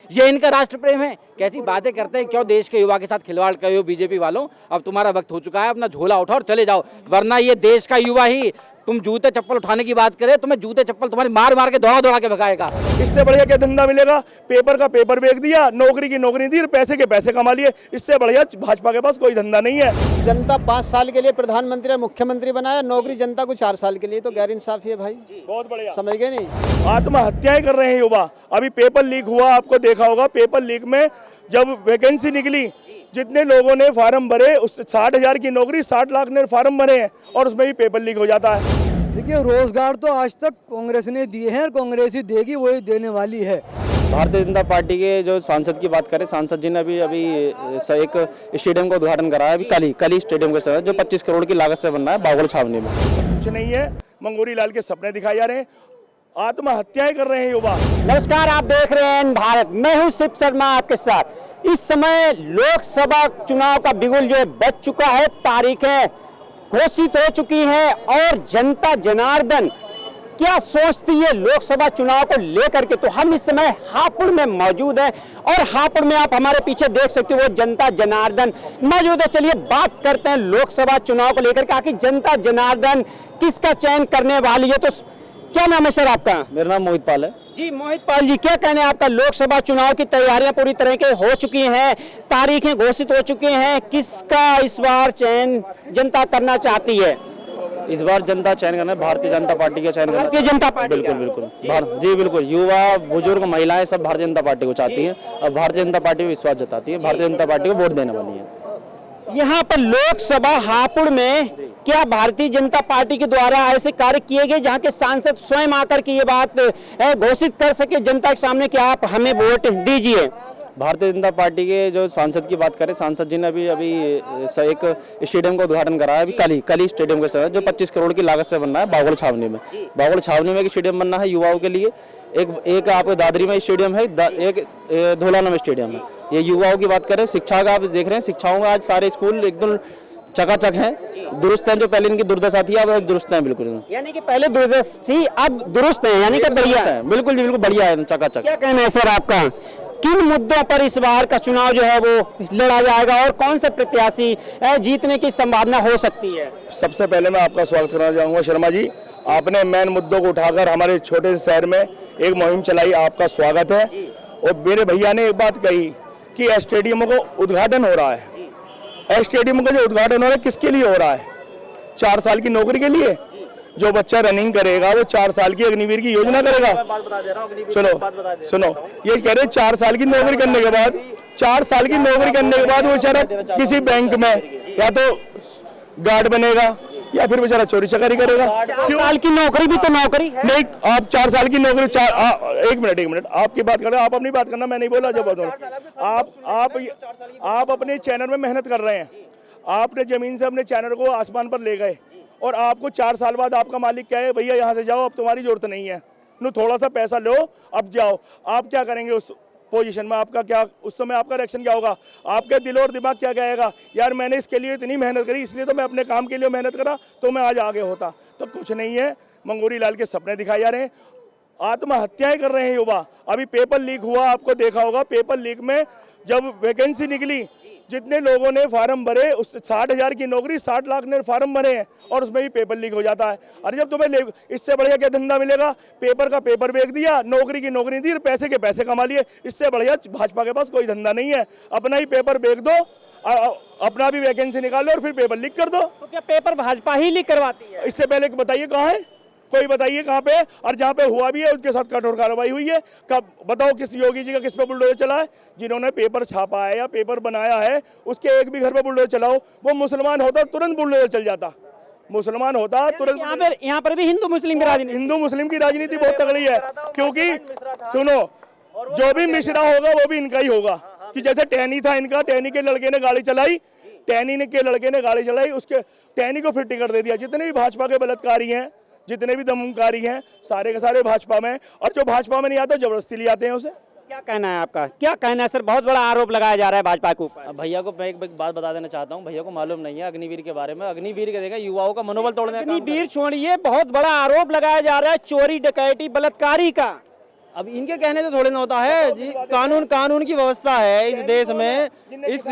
ये इनका राष्ट्र प्रेम है? कैसी बातें करते हैं, क्यों देश के युवा के साथ खिलवाड़ कर रहे हो बीजेपी वालों? अब तुम्हारा वक्त हो चुका है, अपना झोला उठाओ और चले जाओ, वरना ये देश का युवा ही तुम जूते चप्पल उठाने की बात करे, तुम्हें जूते चप्पल तुम्हारी मार मार के दौड़ा दौड़ा के भगाएगा। इससे बढ़िया क्या धंधा मिलेगा? पेपर का पेपर बेच दिया, नौकरी की नौकरी दी, पैसे के पैसे कमा लिए। इससे बढ़िया भाजपा के पास कोई धंधा नहीं है। जनता 5 साल के लिए प्रधानमंत्री और मुख्यमंत्री बनाया, नौकरी जनता को 4 साल के लिए, तो गैर इंसाफी है भाई। बहुत बढ़िया, समझ गए नहीं? आत्महत्याएं कर रहे हैं युवा। अभी पेपर लीक हुआ, आपको देखा होगा। पेपर लीक में जब वैकेंसी निकली, जितने लोगों ने फार्म भरे, उस 60,000 की नौकरी 60 लाख ने फार्म भरे हैं, और उसमें भी पेपर लीक हो जाता है। देखिए, रोजगार तो आज तक कांग्रेस ने दिए हैं और कांग्रेस ही देगी, वही देने वाली है। भारतीय जनता पार्टी के जो सांसद की बात करें, सांसद जी ने अभी एक स्टेडियम का उद्घाटन कराया, अभी कल ही स्टेडियम का जो 25 करोड़ की लागत से बन रहा है बागुल छावनी में। कुछ नहीं है, मंगोरी लाल के सपने दिखाए जा रहे हैं, आत्महत्याएं कर रहे हैं युवा। नमस्कार, आप देख रहे हैं भारत, मैं हूं शिव शर्मा आपके साथ। इस समय लोकसभा चुनाव का बिगुल जो बज चुका है, तारीखें घोषित हो चुकी हैं और जनता जनार्दन क्या सोचती है लोकसभा चुनाव को लेकर के, तो हम इस समय हापुड़ में मौजूद हैं और हापुड़ में आप हमारे पीछे देख सकते हो वो जनता जनार्दन मौजूद है। चलिए बात करते हैं लोकसभा चुनाव को लेकर के, आखिर जनता जनार्दन किसका चयन करने वाली है। तो क्या नाम है सर आपका? मेरा नाम मोहित पाल है जी। मोहित पाल जी, क्या कहने हैं आपका? लोकसभा चुनाव की तैयारियां पूरी तरह के हो चुकी हैं, तारीखें घोषित हो चुकी हैं, किसका इस बार चयन जनता करना चाहती है? इस बार जनता चयन करना है भारतीय जनता पार्टी का चयन करना। भारतीय जनता पार्टी? बिल्कुल जी बिल्कुल। युवा बुजुर्ग महिलाएं सब भारतीय जनता पार्टी को चाहती हैं और भारतीय जनता पार्टी में विश्वास जताती है, भारतीय जनता पार्टी को वोट देने वाली है। यहाँ पर लोकसभा हापुड़ में क्या भारतीय जनता पार्टी के द्वारा ऐसे कार्य किए गए जहाँ के सांसद स्वयं आकर के ये बात घोषित कर सके जनता के सामने कि आप हमें वोट दीजिए? भारतीय जनता पार्टी के जो सांसद की बात करें, सांसद जी ने अभी एक स्टेडियम का उद्घाटन कराया, अभी कल ही स्टेडियम का जो 25 करोड़ की लागत से बन रहा है बागुल छावनी में। बागुल छावनी में एक स्टेडियम बनना है युवाओं के लिए, एक आपको दादरी में स्टेडियम है, एक धोलाना में स्टेडियम है। ये युवाओं की बात करें, शिक्षा का आप देख रहे हैं, शिक्षाओं का आज सारे स्कूल एकदम चकाचक हैं, दुरुस्त हैं। जो पहले इनकी दुर्दशा थी अब दुरुस्त हैं बिल्कुल, यानी कि पहले दुरुस्त थी अब दुरुस्त है, यानी कि बढ़िया है। बिल्कुल जी बिल्कुल बढ़िया है, चकाचक। क्या कहना है सर आपका? किन मुद्दों पर इस बार का चुनाव जो है वो लड़ा जाएगा और कौन से प्रत्याशी जीतने की संभावना हो सकती है? सबसे पहले मैं आपका स्वागत करना चाहूँगा शर्मा जी। आपने मेन मुद्दों को उठाकर हमारे छोटे से शहर में एक मुहिम चलाई, आपका स्वागत है। और मेरे भैया ने एक बात कही कि स्टेडियमों को उद्घाटन हो रहा है। स्टेडियम का जो उद्घाटन हो रहा है किसके लिए हो रहा है? 4 साल की नौकरी के लिए। जो बच्चा रनिंग करेगा वो 4 साल की अग्निवीर की योजना करेगा। सुनो, ये कह रहे 4 साल की नौकरी करने के बाद, 4 साल की नौकरी करने के बाद वो बेचारा किसी बैंक में या तो गार्ड बनेगा या फिर बेचारा चोरी चकारी करेगा। 4 साल की नौकरी भी तो नौकरी है। नहीं, आप 4 साल की नौकरी एक मिनट आपकी बात कर रहे हैं, आप अपनी बात करना, मैं नहीं बोला। जब आप अपने चैनल में मेहनत कर रहे हैं, आपने जमीन से अपने चैनल को आसमान पर ले गए और आपको 4 साल बाद आपका मालिक क्या है, भैया यहाँ से जाओ, अब तुम्हारी जरूरत नहीं है, नो थोड़ा सा पैसा लो, अब जाओ। आप क्या करेंगे उस पोजीशन में? आपका क्या उस समय आपका रिएक्शन क्या होगा? आपके दिल और दिमाग क्या कहेगा? यार मैंने इसके लिए इतनी मेहनत करी, इसलिए तो मैं अपने काम के लिए मेहनत करा तो मैं आज आगे होता। तो कुछ नहीं है, मंगोरी लाल के सपने दिखाए जा रहे हैं, आत्महत्याएं कर रहे हैं युवा। अभी पेपर लीक हुआ, आपको देखा होगा। पेपर लीक में जब वैकेंसी निकली, जितने लोगों ने फार्म भरे, उस 60,000 की नौकरी 60 लाख ने फार्म भरे हैं, और उसमें भी पेपर लीक हो जाता है। अरे जब तुम्हें इससे बढ़िया क्या धंधा मिलेगा? पेपर का पेपर बेच दिया, नौकरी की नौकरी दी, पैसे के पैसे कमा लिए। इससे बढ़िया भाजपा के पास कोई धंधा नहीं है। अपना ही पेपर बेच दो, अपना भी वैकेंसी निकालो और फिर पेपर लीक कर दो। तो क्या पेपर भाजपा ही लीक करवाती है? इससे पहले बताइए कहाँ है, कोई बताइए कहाँ पे? और जहाँ पे हुआ भी है उसके साथ कठोर कार्रवाई हुई है। कब बताओ, किस योगी जी का किस पे बुलडोजर चला है? जिन्होंने पेपर छापा है या पेपर बनाया है, उसके एक भी घर पे बुलडोजर चलाओ। वो मुसलमान होता तुरंत बुलडोजर चल जाता, मुसलमान होता तुरंत। यहाँ पर भी हिंदू मुस्लिम की राजनीति, हिंदू मुस्लिम की राजनीति बहुत तगड़ी है। क्योंकि सुनो, जो भी मिश्रा होगा वो भी इनका ही होगा। कि जैसे टहनी था इनका, टहनी के लड़के ने गाड़ी चलाई, टहनी के लड़के ने गाड़ी चलाई, उसके टहनी को फिर टिकट दे दिया। जितने भी भाजपा के बलात्कारी हैं, जितने भी दमनकारी हैं, सारे के सारे भाजपा में, और जो भाजपा में नहीं आता जबरदस्ती ले आते हैं उसे। क्या कहना है आपका? क्या कहना है सर? बहुत बड़ा आरोप लगाया जा रहा है भाजपा के ऊपर। भैया को मैं एक बात बता देना चाहता हूँ, भैया को मालूम नहीं है अग्निवीर के बारे में। अग्निवीर के देखा युवाओं का मनोबल तोड़ने का। अग्निवीर छोड़िए, बहुत बड़ा आरोप लगाया जा रहा है चोरी डकैती बलात्कारी का। अब इनके कहने से थोड़ी ना होता है जी। कानून की व्यवस्था है इस देश में, इस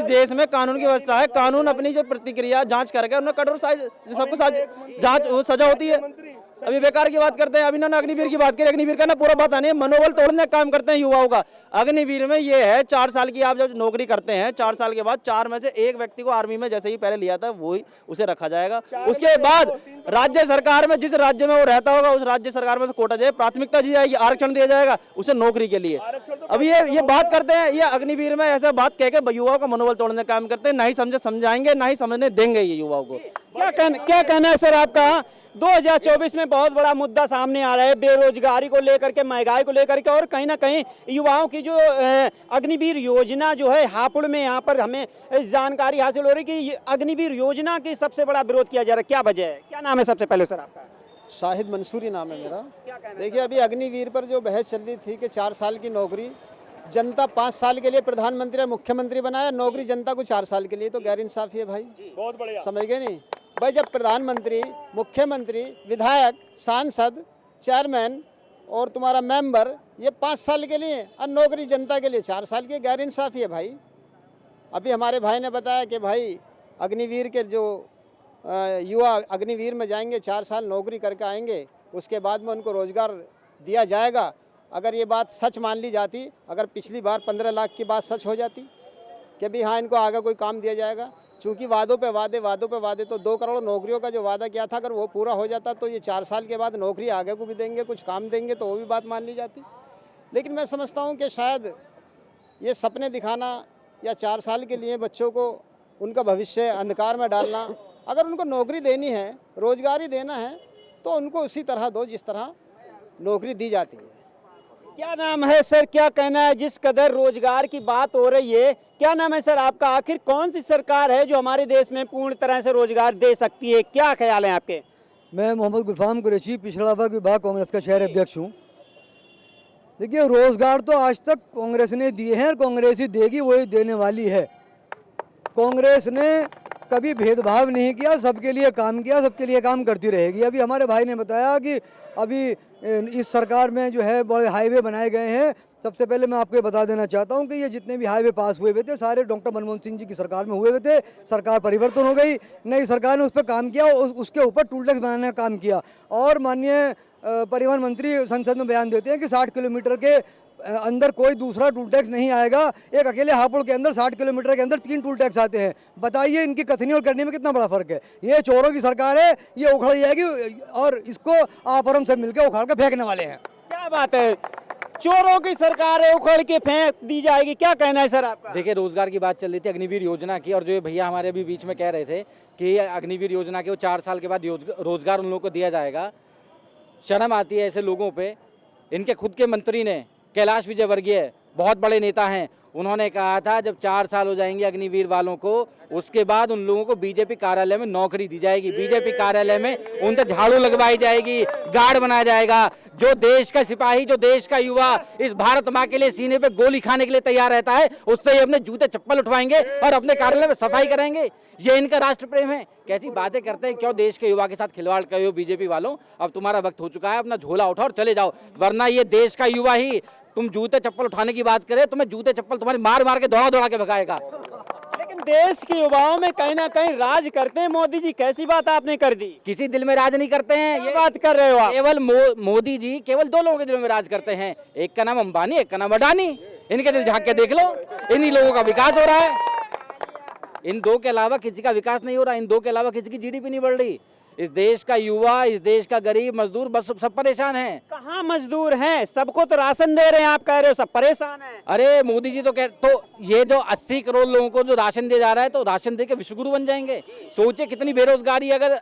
देश में कानून की व्यवस्था है। कानून अपनी जो प्रतिक्रिया जांच करके उन्हें कठोर सबको जांच सजा होती है। अभी बेकार की बात करते हैं, अभी ना अग्निवीर की बात करें। अग्निवीर का ना पूरा बात आनी है, मनोबल तोड़ने का काम करते हैं युवाओं का। अग्निवीर में ये है 4 साल की आप जब नौकरी करते हैं, 4 साल के बाद 4 में से एक व्यक्ति को आर्मी में जैसे ही पहले लिया था वही उसे रखा जाएगा। उसके बाद राज्य सरकार में, जिस राज्य में वो रहता होगा उस राज्य सरकार में से कोटा जाए, प्राथमिकता दी जाएगी, आरक्षण दिया जाएगा उसे नौकरी के लिए। अभी ये बात करते हैं, ये अग्निवीर में ऐसा बात कह के युवाओं का मनोबल तोड़ने का काम करते हैं। ना ही समझाएंगे, ना ही समझने देंगे ये युवाओं को। क्या कहना है सर आपका? 2024 में बहुत बड़ा मुद्दा सामने आ रहा है, बेरोजगारी को लेकर के, महंगाई को लेकर के, और कहीं ना कहीं युवाओं की जो अग्निवीर योजना जो है हापुड़ में, यहाँ पर हमें जानकारी हासिल हो रही है कि अग्निवीर योजना की सबसे बड़ा विरोध किया जा रहा है। क्या वजह है? क्या नाम है सबसे पहले सर आपका? शाहिद मंसूरी नाम है मेरा। देखिए, अभी अग्निवीर पर जो बहस चल रही थी कि 4 साल की नौकरी, जनता 5 साल के लिए प्रधानमंत्री और मुख्यमंत्री बनाया, नौकरी जनता को 4 साल के लिए, तो गैर इंसाफी है भाई। बहुत बढ़िया। समझ गए नहीं भाई? जब प्रधानमंत्री, मुख्यमंत्री, विधायक, सांसद, चेयरमैन और तुम्हारा मेंबर ये 5 साल के लिए, और नौकरी जनता के लिए 4 साल की, गैर इंसाफी है भाई। अभी हमारे भाई ने बताया कि भाई अग्निवीर के जो युवा अग्निवीर में जाएंगे, 4 साल नौकरी करके आएंगे, उसके बाद में उनको रोजगार दिया जाएगा। अगर ये बात सच मान ली जाती, अगर पिछली बार 15 लाख की बात सच हो जाती कि भी हाँ इनको आगे कोई काम दिया जाएगा, चूँकि वादों पे वादे, तो 2 करोड़ नौकरियों का जो वादा किया था अगर वो पूरा हो जाता तो ये 4 साल के बाद नौकरी आगे को भी देंगे, कुछ काम देंगे, तो वो भी बात मान ली जाती। लेकिन मैं समझता हूँ कि शायद ये सपने दिखाना या 4 साल के लिए बच्चों को उनका भविष्य अंधकार में डालना, अगर उनको नौकरी देनी है, रोजगारी देना है, तो उनको उसी तरह दो जिस तरह नौकरी दी जाती है। क्या नाम है सर? क्या कहना है? जिस कदर रोजगार की बात हो रही है, क्या नाम है सर आपका? आखिर कौन सी सरकार है जो हमारे देश में पूर्ण तरह से रोजगार दे सकती है? क्या ख्याल है आपके? मैं मोहम्मद गुलफाम कुरैशी, पिछड़ा वर्ग विभाग कांग्रेस का शहर अध्यक्ष हूँ। देखिए, रोजगार तो आज तक कांग्रेस ने दिए हैं और कांग्रेस ही देगी, वही देने वाली है। कांग्रेस ने कभी भेदभाव नहीं किया, सबके लिए काम किया, सबके लिए काम करती रहेगी। अभी हमारे भाई ने बताया कि अभी इस सरकार में जो है बड़े हाईवे बनाए गए हैं। सबसे पहले मैं आपको ये बता देना चाहता हूं कि ये जितने भी हाईवे पास हुए थे सारे डॉक्टर मनमोहन सिंह जी की सरकार में हुए थे। सरकार परिवर्तन हो गई, नई सरकार ने उस पर काम किया, उसके ऊपर टूल टैक्स बनाने का काम किया। और माननीय परिवहन मंत्री संसद में बयान देते हैं कि 60 किलोमीटर के अंदर कोई दूसरा टूल टैक्स नहीं आएगा। एक अकेले हापुड़ के अंदर 60 किलोमीटर के अंदर 3 टूल टैक्स आते हैं। बताइए इनकी कथनी और करने में कितना बड़ा फर्क है। ये चोरों की सरकार है, ये उखड़ जाएगी और इसको आप और हम सब मिलकर उखाड़ कर फेंकने वाले हैं। क्या बात है, चोरों की सरकार है, उखड़ के फेंक दी जाएगी। क्या कहना है सर आपका? देखिए, रोजगार की बात चल रही थी अग्निवीर योजना की, और जो ये भैया हमारे अभी बीच में कह रहे थे कि अग्निवीर योजना के वो 4 साल के बाद रोजगार उन लोगों को दिया जाएगा। शर्म आती है ऐसे लोगों पे। इनके खुद के मंत्री ने, कैलाश विजयवर्गीय, बहुत बड़े नेता हैं, उन्होंने कहा था जब 4 साल हो जाएंगे अग्निवीर वालों को, उसके बाद उन लोगों को बीजेपी कार्यालय में नौकरी दी जाएगी। बीजेपी कार्यालय में उनसे झाड़ू लगवाई जाएगी, गार्ड बनाया जाएगा। जो देश का सिपाही, जो देश का युवा इस भारत माँ के लिए सीने पे गोली खाने के लिए तैयार रहता है, उससे ये अपने जूते चप्पल उठवाएंगे और अपने कार्यालय में सफाई करेंगे। ये इनका राष्ट्र प्रेम है। कैसी बातें करते हैं, क्यों देश के युवा के साथ खिलवाड़ कर रहे हो बीजेपी वालों? अब तुम्हारा वक्त हो चुका है, अपना झोला उठाओ और चले जाओ, वरना ये देश का युवा ही, तुम जूते चप्पल उठाने की बात करे, तुम्हें जूते चप्पल तुम्हारी मार मार के दौड़ा के भगाएगा। लेकिन देश के युवाओं में कहीं ना कहीं राज करते हैं मोदी जी। कैसी बात आपने कर दी? किसी दिल में राज नहीं करते हैं। ये बात कर रहे हो आप? केवल मोदी जी केवल 2 लोगों के दिलों में राज करते हैं, एक का नाम अंबानी, एक का नाम अडानी। इनके दिल झांक के देख लो, इन्हीं लोगों का विकास हो रहा है। इन 2 के अलावा किसी का विकास नहीं हो रहा, इन 2 के अलावा किसी की जीडीपी नहीं बढ़ रही। इस देश का युवा, इस देश का गरीब, मजदूर, बस सब परेशान हैं। कहाँ मजदूर हैं? सबको तो राशन दे रहे हैं, आप कह रहे हो सब परेशान हैं। अरे मोदी जी तो ये जो 80 करोड़ लोगों को जो राशन दिया जा रहा है, तो राशन दे के विश्वगुरु बन जाएंगे। सोचिए कितनी बेरोजगारी। अगर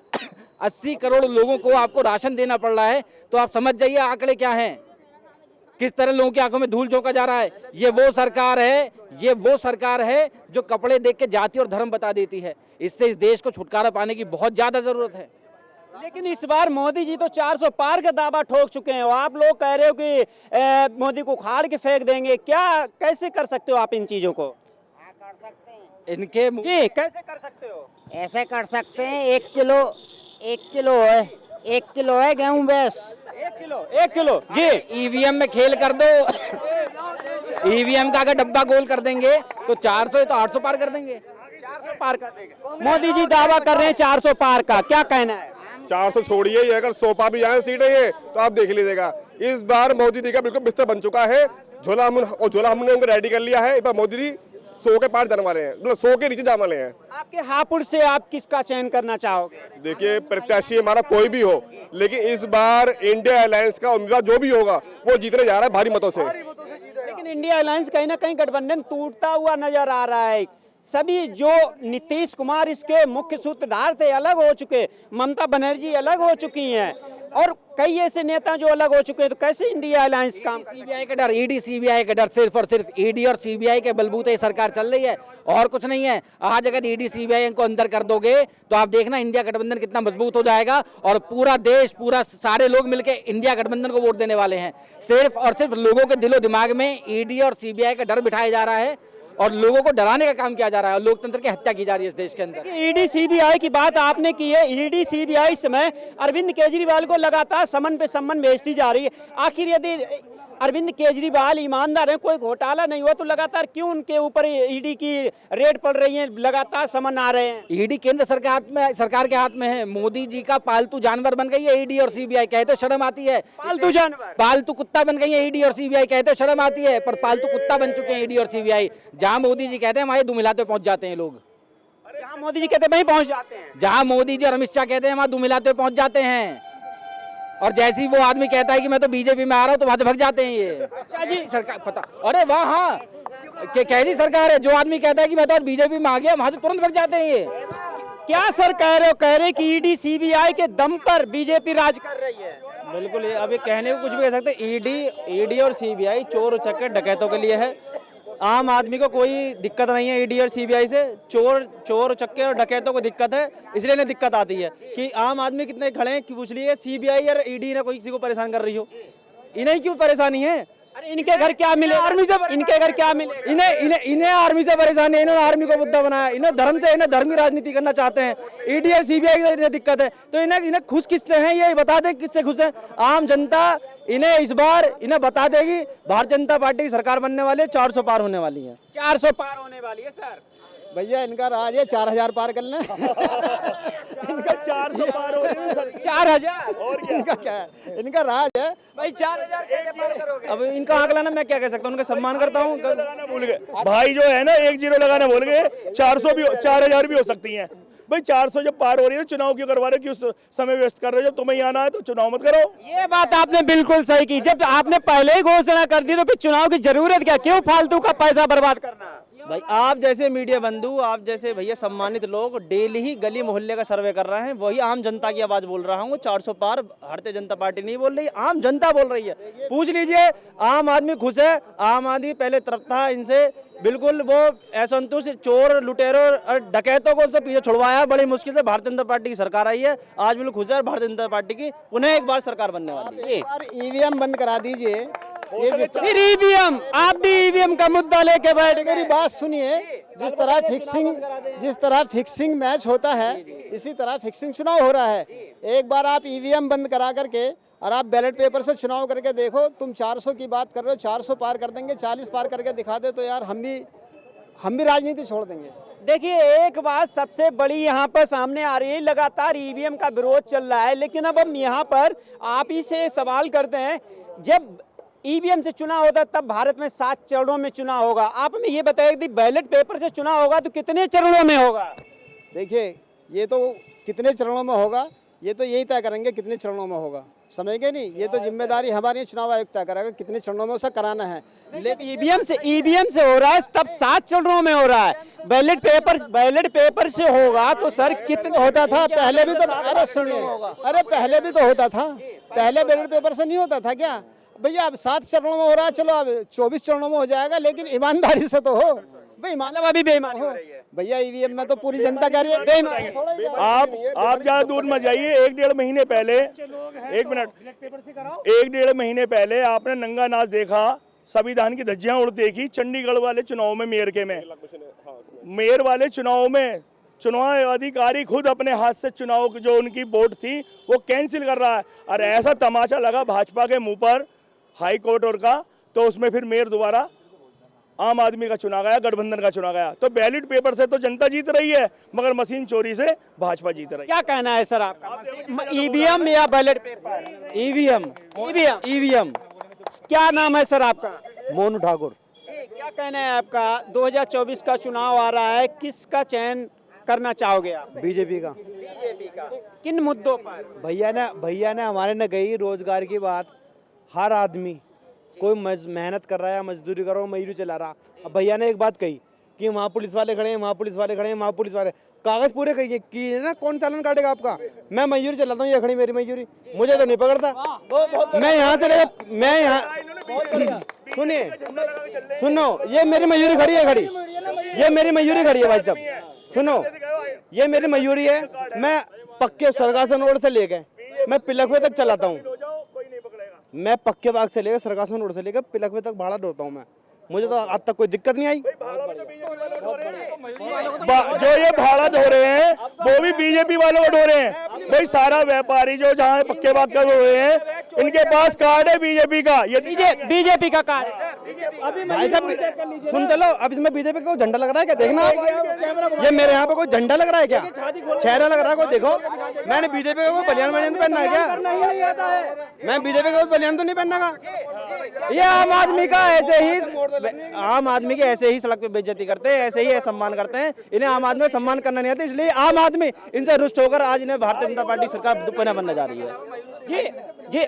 80 करोड़ लोगों को आपको राशन देना पड़ रहा है तो आप समझ जाइए आंकड़े क्या हैं, किस तरह लोगों की आंखों में धूल झोंका जा रहा है। ये वो सरकार है जो कपड़े देख के जाति और धर्म बता देती है। इससे इस देश को छुटकारा पाने की बहुत ज्यादा जरूरत है। लेकिन इस बार मोदी जी तो 400 पार का दावा ठोक चुके हैं, और आप लोग कह रहे हो कि मोदी को उखाड़ के फेंक देंगे। क्या, कैसे कर सकते हो आप इन चीजों को? कर सकते हैं जी, कैसे कर सकते हो? ऐसे कर सकते हैं। 1 किलो है, 1 किलो है गेहूं बस। 1 किलो जी। ईवीएम में खेल कर दो। ईवीएम का अगर डब्बा गोल कर देंगे तो 400 तो 800 पार कर देंगे। 400 पार कर देगा। मोदी जी दावा कर रहे हैं 400 पार का, क्या कहना है? 400 छोड़िए, ये अगर 100 पार भी जाए सीटें ये तो आप देख लीजिएगा। इस बार मोदी जी का बिल्कुल बिस्तर बन चुका है। झोला हमने उनको रेडी कर लिया है। इस बार मोदी जी 100 के पार जाने वाले हैं, मतलब 100 के नीचे जाने वाले हैं। आपके हापुड़ से आप किसका चयन करना चाहोगे? देखिए, प्रत्याशी हमारा कोई भी हो, लेकिन इस बार इंडिया अलायंस का उम्मीदवार जो भी होगा वो जीतने जा रहा है भारी मतों से। लेकिन इंडिया अलायंस कहीं ना कहीं गठबंधन टूटता हुआ नजर आ रहा है। सभी जो नीतीश कुमार इसके मुख्य सूत्रधार थे अलग हो चुके, ममता बनर्जी अलग हो चुकी हैं और कई ऐसे नेता जो अलग हो चुके हैं, तो कैसे इंडिया अलायंस काम करे? सीबीआई का डर, ईडी सीबीआई का डर, सिर्फ और सिर्फ ईडी और सीबीआई के बलबूते ये सरकार चल रही है और कुछ नहीं है। आज अगर ईडी सीबीआई को अंदर कर दोगे तो आप देखना इंडिया गठबंधन कितना मजबूत हो जाएगा और पूरा देश, पूरा सारे लोग मिलकर इंडिया गठबंधन को वोट देने वाले हैं। सिर्फ और सिर्फ लोगों के दिलो दिमाग में ईडी और सीबीआई का डर बिठाया जा रहा है और लोगों को डराने का काम किया जा रहा है और लोकतंत्र की हत्या की जा रही है इस देश के अंदर। ईडी सीबीआई की बात आपने की है। ईडी सीबीआई इस समय अरविंद केजरीवाल को लगातार समन पे समन भेजती जा रही है। आखिर यदि अरविंद केजरीवाल ईमानदार है, कोई घोटाला नहीं हुआ, तो लगातार क्यों उनके ऊपर ईडी की रेड पड़ रही है, लगातार समन आ रहे हैं? ईडी केंद्र सरकार के हाथ में है। मोदी जी का पालतू जानवर बन गई है ईडी और सीबीआई। कहते शर्म आती है, पालतू जानवर, पालतू कुत्ता बन गई है ईडी और सीबीआई। कहते शर्म आती है, पर पालतू कुत्ता बन चुके हैं ईडी और सीबीआई। जहां मोदी जी कहते हैं वहां दुम हिलाते पहुंच जाते हैं लोग। जहां मोदी जी कहते हैं वहीं पहुंच जाते हैं। जहां मोदी जी और अमित शाह कहते हैं वहां दुम हिलाते पहुंच जाते हैं और जैसे ही वो आदमी कहता है कि मैं तो बीजेपी में आ रहा हूं तो वहां से भग जाते हैं ये। अच्छा जी, सरकार पता, अरे वाह, हाँ, कैसी सरकार है? जो आदमी कहता है कि मैं तो आज बीजेपी में आ गया वहां से तुरंत भग जाते हैं ये। क्या सर कह रहे हो? कह रहे कि ईडी सीबीआई के दम पर बीजेपी राज कर रही है। बिल्कुल, ये अभी कहने को कुछ भी कह सकते। ईडी और सीबीआई चोर उचक्के डकैतों के लिए है। आम आदमी को कोई दिक्कत नहीं है ईडी और सीबीआई से। चोर उचक्के और डकैतों को दिक्कत है, इसलिए इन्हें दिक्कत आती है कि आम आदमी कितने खड़े हैं कि पूछ लिए सीबीआई और ईडी ने कोई किसी को परेशान कर रही हो। इन्हें क्यों परेशानी है? अरे इनके घर क्या मिले? आर्मी से इनके घर क्या मिले? इन्हें आर्मी से परेशानी है। इन्होंने आर्मी को मुद्दा बनाया। इन्हें धर्मी राजनीति करना चाहते हैं। ईडी और सीबीआई की इन्हें दिक्कत है, तो इन्हें खुश किससे हैं ये बता दे, किससे खुश है? आम जनता इन्हें इस बार इन्हें बता देगी भारतीय जनता पार्टी की सरकार बनने वाली है, 400 पार होने वाली है। 400 पार होने वाली है सर। भैया इनका राज है 4000 पार कर लें। इनका 400 पार हो रहे हैं सर। 4000 और क्या? इनका क्या है? इनका राज है भाई 4000 कैसे पार करोगे? अब इनका आंकड़ा ना मैं क्या कह सकता हूँ, उनका सम्मान करता हूँ। लगाना भूल गए भाई, जो है ना 1 0 लगाना भूल गए। 400 भी 4000 भी हो सकती हैं भाई। 400 जब पार हो रही है चुनाव क्यों करवा रहे हो? क्यों समय व्यस्त कर रहे हो? जब तुम्हें आना है तो चुनाव मत करो। ये बात आपने बिल्कुल सही की। जब आपने पहले ही घोषणा कर दी तो फिर चुनाव की जरूरत क्या? क्यों फालतू का पैसा बर्बाद करना? भाई आप जैसे मीडिया बंधु, आप जैसे भैया सम्मानित लोग डेली ही गली मोहल्ले का सर्वे कर रहे हैं। वही आम जनता की आवाज बोल रहा हूँ। 400 पार भारतीय जनता पार्टी नहीं बोल रही, आम जनता बोल रही है। पूछ लीजिए, आम आदमी खुश है। आम आदमी पहले तरफ था इनसे, बिल्कुल वो असंतुष्ट चोर लुटेरों और डकैतों को सब पीछे छुड़वाया। बड़ी मुश्किल से भारतीय जनता पार्टी की सरकार आई है। आज बिल्कुल खुश है। भारतीय जनता पार्टी की पुनः एक बार सरकार बनने वाली है। ईवीएम बंद करा दीजिए। ये फिर ईवीएम, आप भी ईवीएम का मुद्दा लेके बैठ गए। मेरी बात सुनिए, जिस तरह फिक्सिंग मैच होता है इसी तरह फिक्सिंग चुनाव हो रहा है। एक बार आप ईवीएम बंद करा करके और आप बैलेट पेपर से चुनाव करके देखो। तुम 400 की बात कर रहे हो, 400 पार कर देंगे, 40 पार करके दिखा दे तो यार हम भी राजनीति छोड़ देंगे। देखिए, एक बात सबसे बड़ी यहाँ पर सामने आ रही है, लगातार ईवीएम का विरोध चल रहा है। लेकिन अब हम यहाँ पर आप ही से सवाल करते हैं, जब ईवीएम से चुनाव होता है तब भारत में 7 चरणों में चुनाव होगा। आप हमें ये बताइए कि बैलेट पेपर से चुनाव होगा तो कितने चरणों में होगा? देखिए, ये तो कितने चरणों में होगा ये तो यही तय करेंगे कितने चरणों में होगा, समझेंगे नहीं। ये तो जिम्मेदारी हमारी चुनाव आयोग तय करेगा कितने चरणों में उसे कराना है। लेकिन ईवीएम से हो रहा है तब 7 चरणों में हो रहा है। बैलेट पेपर से होगा तो सर कितने होता था पहले भी तो। अरे सुनिए, अरे पहले भी तो होता था। पहले बैलेट पेपर से नहीं होता था क्या भैया? अब 7 चरणों में हो रहा है, चलो अब 24 चरणों में हो जाएगा, लेकिन ईमानदारी से तो हो भाई। मतलब अभी बेईमानी हो रही है भैया। ईवीएम में तो पूरी जनता कह रही है बेईमानी। आप ज्यादा दूर मत जाइए। 1-1.5 महीने पहले, 1 मिनट, 1-1.5 महीने पहले आपने नंगा नाच देखा, संविधान की धज्जियां उड़ती देखी चंडीगढ़ वाले चुनाव में, मेयर वाले चुनाव में चुनाव अधिकारी खुद अपने हाथ से चुनाव की जो उनकी वोट थी वो कैंसिल कर रहा है। और ऐसा तमाशा लगा भाजपा के मुंह पर हाई कोर्ट और का, तो उसमें फिर मेयर दोबारा आम आदमी का चुना गया, गठबंधन का चुना गया। तो बैलेट पेपर से तो जनता जीत रही है, मगर मशीन चोरी से भाजपा जीत रही है। क्या कहना है सर आपका, ईवीएम या ballot paper? EVM EVM. EVM. क्या नाम है सर आपका? मोनू ठाकुर। क्या कहना है आपका, 2024 का चुनाव आ रहा है, किसका चयन करना चाहोगे आप? बीजेपी का। बीजेपी का। किन मुद्दों पर? भैया ने हमारे ने कही रोजगार की बात। हर आदमी कोई मेहनत कर रहा है, मजदूरी कर रहा है, मजदूरी चला रहा। अब भैया ने एक बात कही कि वहाँ पुलिस वाले खड़े हैं, वहाँ पुलिस वाले खड़े हैं, वहाँ पुलिस वाले, कागज पूरे करिए कि ना कौन चालान काटेगा आपका। मैं मजदूरी चलाता हूँ, ये खड़ी मेरी मजदूरी, मुझे तो नहीं पकड़ता। मैं यहाँ से मैं यहाँ सुनिए, सुनो, ये मेरी मजदूरी खड़ी है, ये मेरी मजदूरी खड़ी है भाई साहब, सुनो, ये मेरी मजदूरी है। मैं पक्के सरगासन रोड से लेके मैं पिलखवे तक चलाता हूँ। मैं पक्के बाग से लेकर सरगासन रोड से लेकर पिलखवे तक भाड़ा ढोता हूँ मैं। मुझे तो आज तक कोई दिक्कत नहीं आई। जो ये भाड़ा ढो रहे हैं वो भी बीजेपी वालों को ढो रहे हैं। भाई सारा व्यापारी जो जहाँ पक्के बाग का हो रहे हैं, इनके पास कार्ड है बीजेपी का। ये बीजेपी का कार्ड है। भाई साहब सुन चलो, अब इसमें बीजेपी का झंडा लग रहा है क्या? देखना, ये मेरे यहाँ पे कोई झंडा लग रहा है क्या? चेहरा लग रहा है कोई? देखो, मैंने बीजेपी का कोई बनियान तो पहनना है क्या? मैं बीजेपी का कोई बनियान तो नहीं पहनना। ये आम आदमी का ऐसे ही, आम आदमी के ऐसे ही सड़क पे बेइज्जती करते हैं, ऐसे ही सम्मान करते हैं। इन्हें आम आदमी सम्मान करना नहीं आता, इसलिए आम आदमी इनसे रुष्ट होकर आज इन्हें भारतीय जनता पार्टी सरकार दुपहरा बनने जा रही है। जी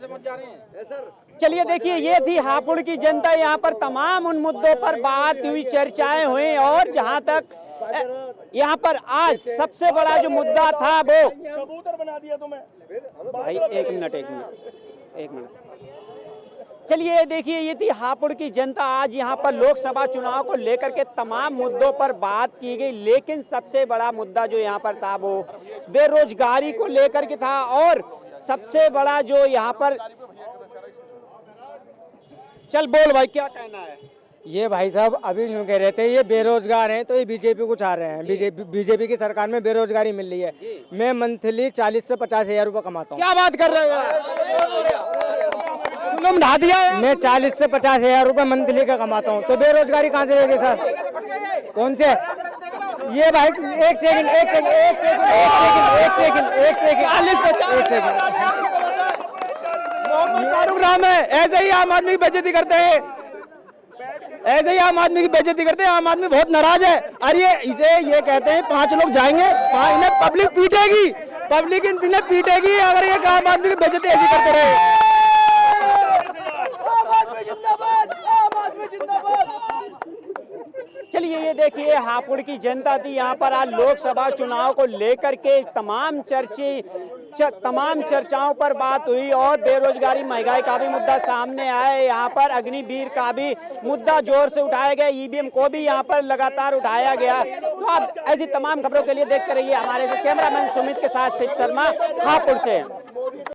चलिए, देखिए, ये थी हापुड़ की जनता। यहाँ पर तमाम उन मुद्दों पर बात हुई, चर्चाएं हुई, और जहाँ तक यहाँ पर आज सबसे बड़ा जो मुद्दा था वो, कबूतर बना दिया तुम्हें भाई एक मिनट। चलिए, देखिए, ये थी हापुड़ की जनता। आज यहाँ पर लोकसभा चुनाव को लेकर के तमाम मुद्दों पर बात की गई, लेकिन सबसे बड़ा मुद्दा जो यहाँ पर था वो बेरोजगारी को लेकर के था। और सबसे बड़ा जो यहाँ पर, चल बोल भाई, क्या कहना है? ये भाई साहब अभी यूँ कह रहे थे ये बेरोजगार हैं, तो ये बीजेपी को चाह रहे हैं। बीजेपी की सरकार में बेरोजगारी मिल रही है। मैं मंथली 40 से 50 हज़ार रुपये कमाता हूँ। क्या बात कर रहे हो? ढा दिया है। मैं 40 से 50 हज़ार रुपये मंथली का कमाता हूँ, तो बेरोजगारी कहाँ से रहेगी सर? कौन से? ये भाई एक सेकंड शाहरुख नाम है, ऐसे ही आम आदमी की बेइज्जती करते हैं, ऐसे ही आम आदमी की बेइज्जती करते हैं। आम आदमी बहुत नाराज है। अरे ये कहते हैं 5 लोग जाएंगे, इन्हें पब्लिक पीटेगी, पब्लिक इन्हें पीटेगी अगर ये आम आदमी की बेइज्जती ऐसी करते रहे। चलिए, ये देखिए, हापुड़ की जनता थी। यहाँ पर आज लोकसभा चुनाव को लेकर के तमाम चर्चाओं पर बात हुई, और बेरोजगारी, महंगाई का भी मुद्दा सामने आया। यहाँ पर अग्निवीर का भी मुद्दा जोर से उठाया गया, ईवीएम को भी यहाँ पर लगातार उठाया गया। तो आप ऐसी तमाम खबरों के लिए देखते रहिए हमारे कैमरामैन सुमित के साथ शिव शर्मा, हापुड़ से।